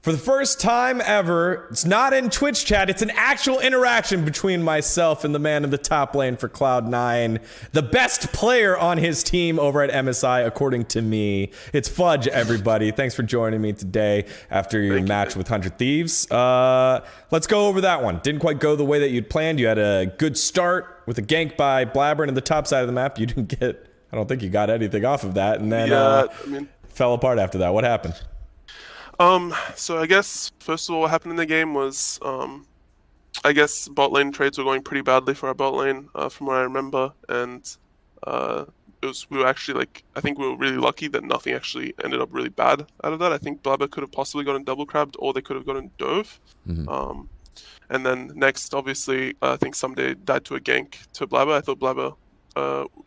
For the first time ever, it's not in Twitch chat, it's an actual interaction between myself and the man in the top lane for Cloud9, the best player on his team over at MSI, according to me. It's Fudge, everybody. Thanks for joining me today after your match with 100 Thieves. Let's go over that one. Didn't quite go the way that you'd planned. You had a good start with a gank by Blabbern in the top side of the map. You didn't get, I don't think you got anything off of that, and then fell apart after that. What happened? So I guess, first of all, what happened in the game was, I guess bot lane trades were going pretty badly for our bot lane, from what I remember, and we were actually, like, I think we were really lucky that nothing actually ended up really bad out of that. I think Blabber could have possibly gotten double crabbed, or they could have gotten dove. And then next, obviously, I think Someday died to a gank to Blabber. I thought Blabber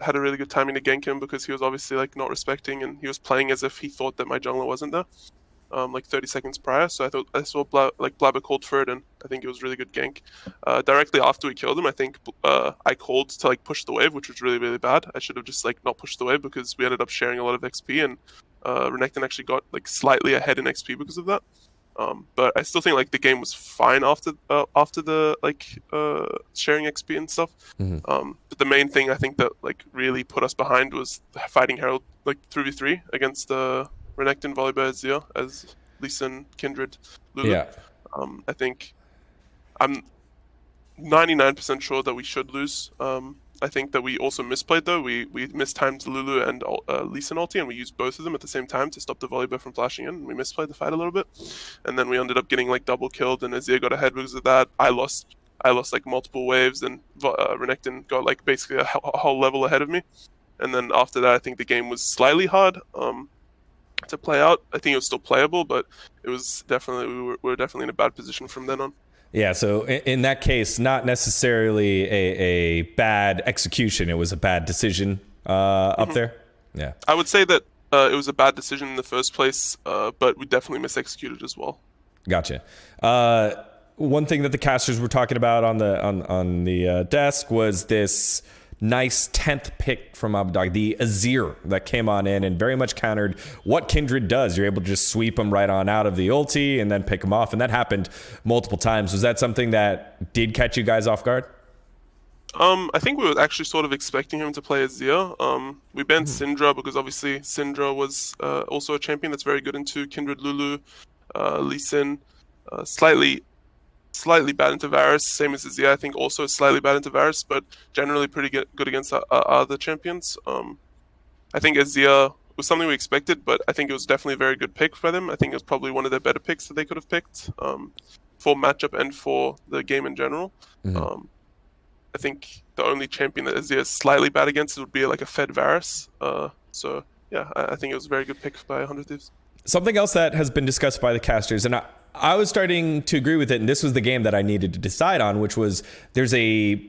had a really good timing to gank him because he was obviously, like, not respecting, and he was playing as if he thought that my jungler wasn't there. Like 30 seconds prior, so I saw Blabber called for it, and I think it was a really good gank. Directly after we killed him, I think I called to like push the wave, which was really, really bad. I should have just like not pushed the wave because we ended up sharing a lot of XP, and Renekton actually got like slightly ahead in XP because of that. But I still think like the game was fine after the like sharing XP and stuff. But the main thing I think that like really put us behind was fighting Herald like 3v3 against Renekton, Volibear, Azir as Lee Sin, Kindred, Lulu. Yeah. I think I'm 99% sure that we should lose. I think that we also misplayed though. We mistimed Lulu and Lee Sin ulti, and we used both of them at the same time to stop the Volibear from flashing in. We misplayed the fight a little bit, and then we ended up getting like double killed, and Azir got ahead because of that. I lost like multiple waves, and Renekton got like basically a whole level ahead of me. And then after that, I think the game was slightly hard to play out. I think it was still playable, but it was definitely we were definitely in a bad position from then on. Yeah, so in that case, not necessarily a bad execution. It was a bad decision up there. Yeah, I would say that it was a bad decision in the first place, but we definitely misexecuted as well. Gotcha. One thing that the casters were talking about on the desk was this nice 10th pick from Abdog, the Azir that came on in and very much countered what Kindred does. You're able to just sweep them right on out of the ulti and then pick them off, and that happened multiple times. Was that something that did catch you guys off guard? I think we were actually sort of expecting him to play Azir. We banned Syndra because obviously Syndra was also a champion that's very good into Kindred, Lulu, Lee Sin, slightly bad into Varus, same as Azir. I think also slightly bad into Varus, but generally pretty good against other champions. I think Azir was something we expected, but I think it was definitely a very good pick by them. I think it was probably one of their better picks that they could have picked for matchup and for the game in general. I think the only champion that Azir is slightly bad against would be like a fed Varus. So yeah, I think it was a very good pick by 100 Thieves. Something else that has been discussed by the casters, and I was starting to agree with it, and this was the game that I needed to decide on, which was there's a,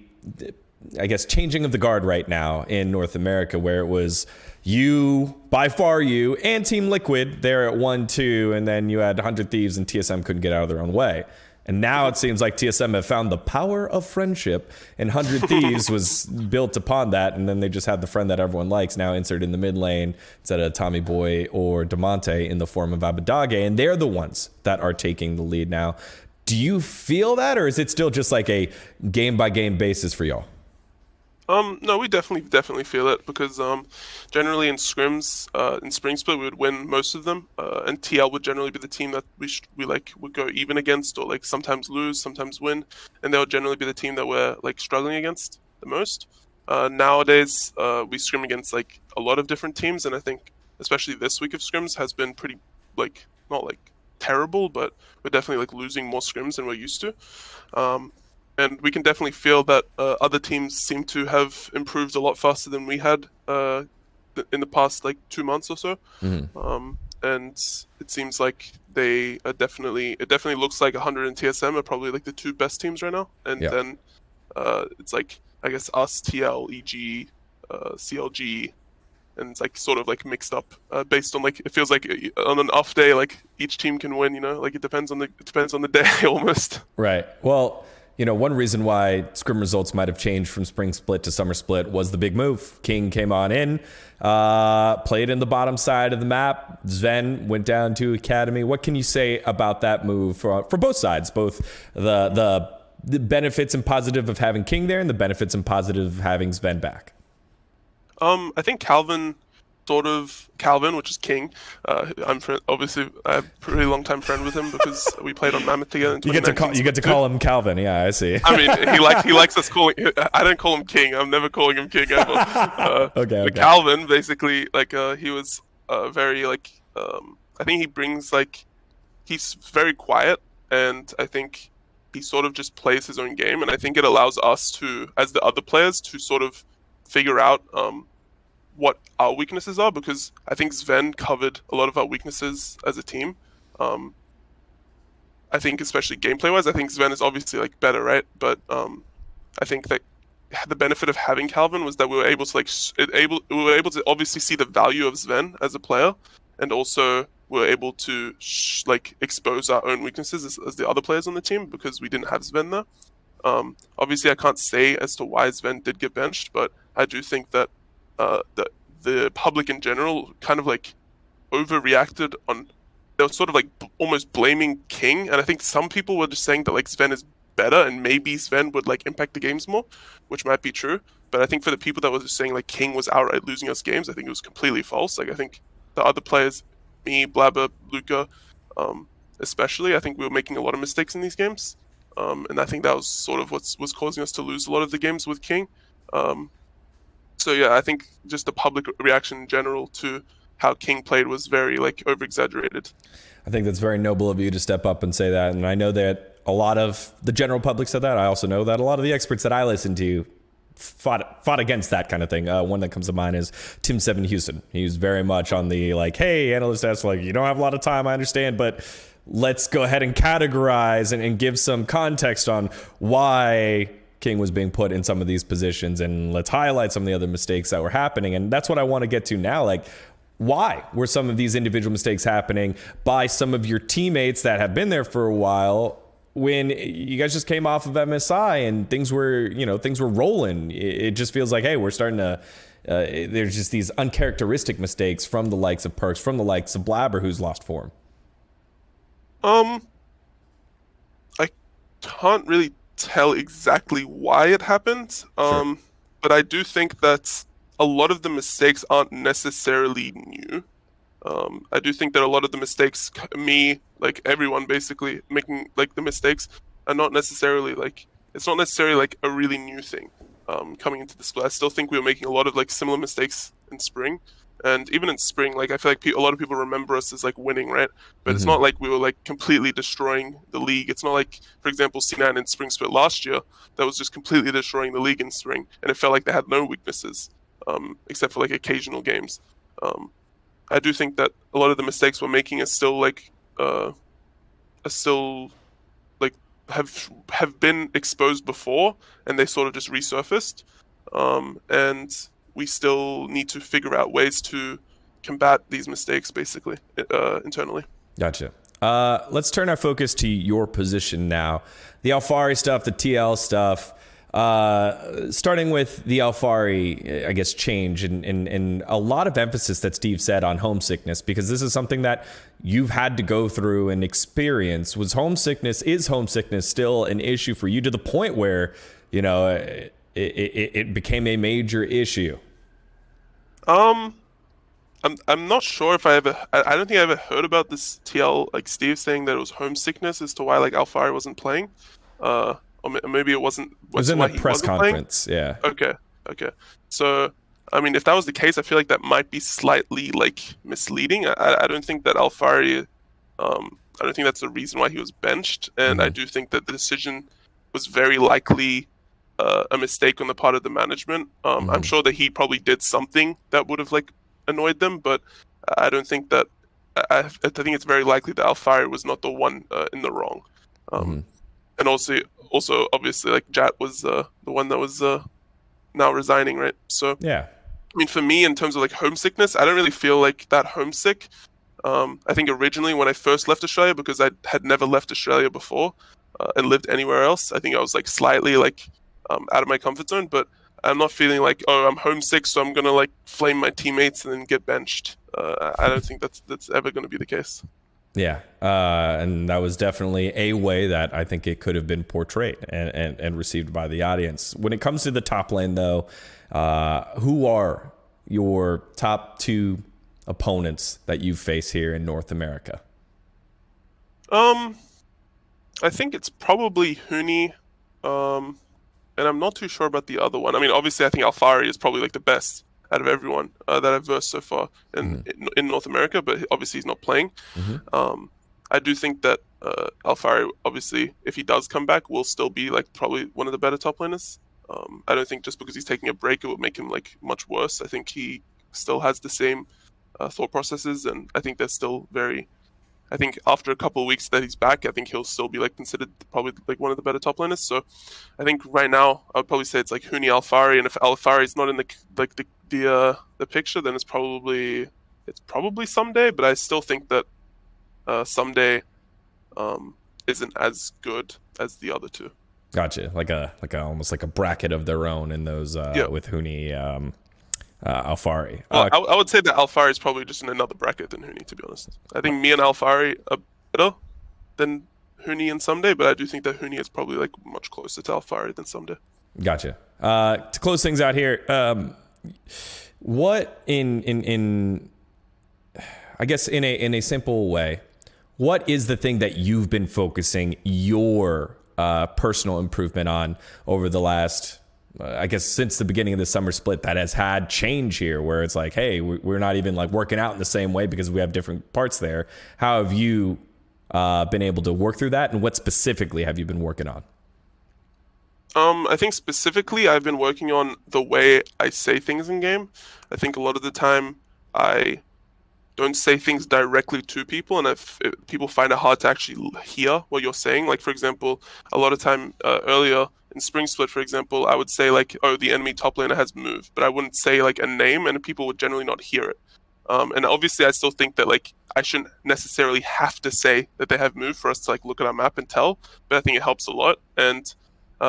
I guess, changing of the guard right now in North America, where it was you, by far you, and Team Liquid there at 1-2, and then you had 100 Thieves and TSM couldn't get out of their own way. And now it seems like TSM have found the power of friendship, and 100 Thieves was built upon that, and then they just had the friend that everyone likes now insert in the mid lane instead of Tommy Boy or Damonte in the form of Abadage, and they're the ones that are taking the lead now. Do you feel that, or is it still just like a game-by-game basis for y'all? No, we definitely feel it because generally in scrims, in Spring Split, we would win most of them, and TL would generally be the team that we would go even against, or like sometimes lose, sometimes win, and they would generally be the team that we're like struggling against the most. Nowadays, we scrim against like a lot of different teams, and I think especially this week of scrims has been pretty like not like terrible, but we're definitely like losing more scrims than we're used to. And we can definitely feel that other teams seem to have improved a lot faster than we had in the past like 2 months or so. And it seems like they are definitely. It definitely looks like 100 and TSM are probably like the two best teams right now. And then it's like I guess us, TL, EG, CLG, and it's like sort of like mixed up based on like it feels like on an off day like each team can win. You know, like it depends on the day almost. Right. Well, you know, one reason why scrim results might have changed from Spring Split to Summer Split was the big move. King came on in, played in the bottom side of the map, Sven went down to Academy. What can you say about that move for both sides, both the benefits and positive of having King there and the benefits and positive of having Sven back? I think Calvin, which is King. Obviously a pretty long time friend with him because we played on Mammoth together. In you get to call him Calvin. Yeah, I see. I mean, he likes us calling. I don't call him King. I'm never calling him King ever. Okay. But Calvin, basically, he was very I think he brings he's very quiet, and I think he sort of just plays his own game, and I think it allows us to, as the other players, to sort of figure out what our weaknesses are, because I think Sven covered a lot of our weaknesses as a team. I think especially gameplay-wise, I think Sven is obviously better, right? But I think that the benefit of having Calvin was that we were able to obviously see the value of Sven as a player, and also we were able to expose our own weaknesses as the other players on the team, because we didn't have Sven there. Obviously, I can't say as to why Sven did get benched, but I do think that the public in general kind of overreacted on. They were sort of almost blaming King, and I think some people were just saying that Sven is better and maybe Sven would impact the games more, which might be true. But I think for the people that were just saying King was outright losing us games, I think it was completely false. I think the other players, me, Blabber, Luca, especially, I think we were making a lot of mistakes in these games. And I think that was sort of what was causing us to lose a lot of the games with King. So yeah, I think just the public reaction in general to how King played was very over-exaggerated. I think that's very noble of you to step up and say that. And I know that a lot of the general public said that. I also know that a lot of the experts that I listen to fought against that kind of thing. One that comes to mind is Tim7 Houston. He was very much on the hey, analyst asks, you don't have a lot of time, I understand, but let's go ahead and categorize and give some context on why King was being put in some of these positions, and let's highlight some of the other mistakes that were happening. And that's what I want to get to now. Why were some of these individual mistakes happening by some of your teammates that have been there for a while when you guys just came off of MSI and things were rolling? It just feels hey, we're starting to, there's just these uncharacteristic mistakes from the likes of Perks, from the likes of Blabber, who's lost form. I can't really tell exactly why it happened. Sure. But I do think that a lot of the mistakes aren't necessarily new. I do think that a lot of the mistakes, everyone basically making the mistakes, are not necessarily it's not necessarily a really new thing coming into the split. I still think we were making a lot of similar mistakes in spring, and even in spring, I feel a lot of people remember us as winning, right? But it's not we were completely destroying the league. It's not for example, C9 in spring split last year that was just completely destroying the league in spring, and it felt they had no weaknesses. Except for occasional games. I do think that a lot of the mistakes we're making are still have been exposed before, and they sort of just resurfaced. And we still need to figure out ways to combat these mistakes, basically, internally. Gotcha. Let's turn our focus to your position now. The Alphari stuff, the TL stuff. Starting with the Alphari, I guess, change and a lot of emphasis that Steve said on homesickness, because this is something that you've had to go through and experience. Is homesickness still an issue for you to the point where, it became a major issue? I'm not sure if I don't think I ever heard about this TL, Steve saying that it was homesickness as to why Alphari wasn't playing. Or maybe it wasn't. It was in the press conference, yeah. Okay. So, if that was the case, I feel that might be slightly misleading. I don't think that Alphari, I don't think that's the reason why he was benched, and I do think that the decision was very likely a mistake on the part of the management. I'm sure that he probably did something that would have annoyed them, but I don't think that. I think it's very likely that Alphari was not the one in the wrong. And also obviously Jat was the one that was now resigning, right? So yeah, for me, in terms of homesickness, I don't really feel that homesick. I think originally when I first left Australia, because I had never left Australia before and lived anywhere else, I think I was slightly out of my comfort zone. But I'm not feeling I'm homesick, so I'm gonna flame my teammates and then get benched. I don't think that's ever going to be the case. Yeah, and that was definitely a way that I think it could have been portrayed and received by the audience. When it comes to the top lane, though, who are your top 2 opponents that you face here in North America? I think it's probably Huni, and I'm not too sure about the other one. I mean, obviously, I think Alfari is probably like the best out of everyone that I've versed so far in North America, but obviously he's not playing. I do think that Alfari, obviously, if he does come back, will still be like probably one of the better top laners. I don't think just because he's taking a break, it would make him like much worse. I think he still has the same thought processes, and I think they're still very. I think after a couple of weeks that he's back, I think he'll still be like considered probably like one of the better top laners. So I think right now I would probably say it's like Huni Alfari, and if Alfari is not in the picture, then it's probably Someday. But I still think that Someday isn't as good as the other 2. Gotcha. Like a almost like a bracket of their own in those with Huni. Alfari. Well, I would say that Alfari is probably just in another bracket than Huni, to be honest. I think me and Alfari are better than Huni and Someday, but I do think that Huni is probably like much closer to Alfari than Someday. Gotcha. To close things out here, what in I guess in a simple way, what is the thing that you've been focusing your personal improvement on over the last I guess since the beginning of the summer split that has had change here where it's like, hey, we're not even like working out in the same way because we have different parts there. How have you been able to work through that, and what specifically have you been working on? I think specifically I've been working on the way I say things in game. I think a lot of the time I don't say things directly to people, and if people find it hard to actually hear what you're saying. Like, for example, a lot of time earlier in Spring Split, for example, I would say like, oh, the enemy top laner has moved, but I wouldn't say like a name, and people would generally not hear it. And obviously I still think that like I shouldn't necessarily have to say that they have moved for us to like look at our map and tell, but I think it helps a lot. And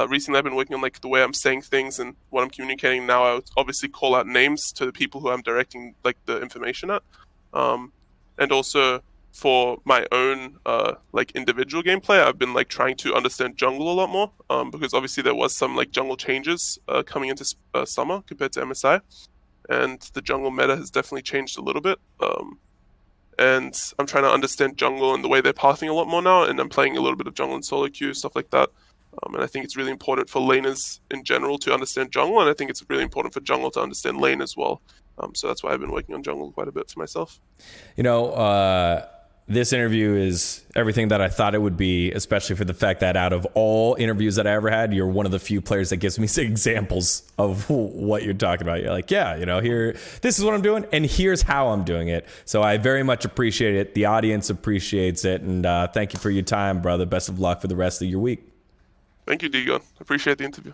recently I've been working on like the way I'm saying things and what I'm communicating now. I would obviously call out names to the people who I'm directing like the information at. And also for my own like individual gameplay, I've been like trying to understand jungle a lot more, because obviously there was some like jungle changes coming into summer compared to MSI, and the jungle meta has definitely changed a little bit. And I'm trying to understand jungle and the way they're pathing a lot more now, and I'm playing a little bit of jungle and solo queue, stuff like that. And I think it's really important for laners in general to understand jungle, and I think it's really important for jungle to understand lane as well. So that's why I've been working on jungle quite a bit for myself. You know, this interview is everything that I thought it would be, especially for the fact that out of all interviews that I ever had, you're one of the few players that gives me examples of what you're talking about. You're like, yeah, you know, here, this is what I'm doing, and here's how I'm doing it. So I very much appreciate it. The audience appreciates it, and thank you for your time, brother. Best of luck for the rest of your week. Thank you, dGon. Appreciate the interview.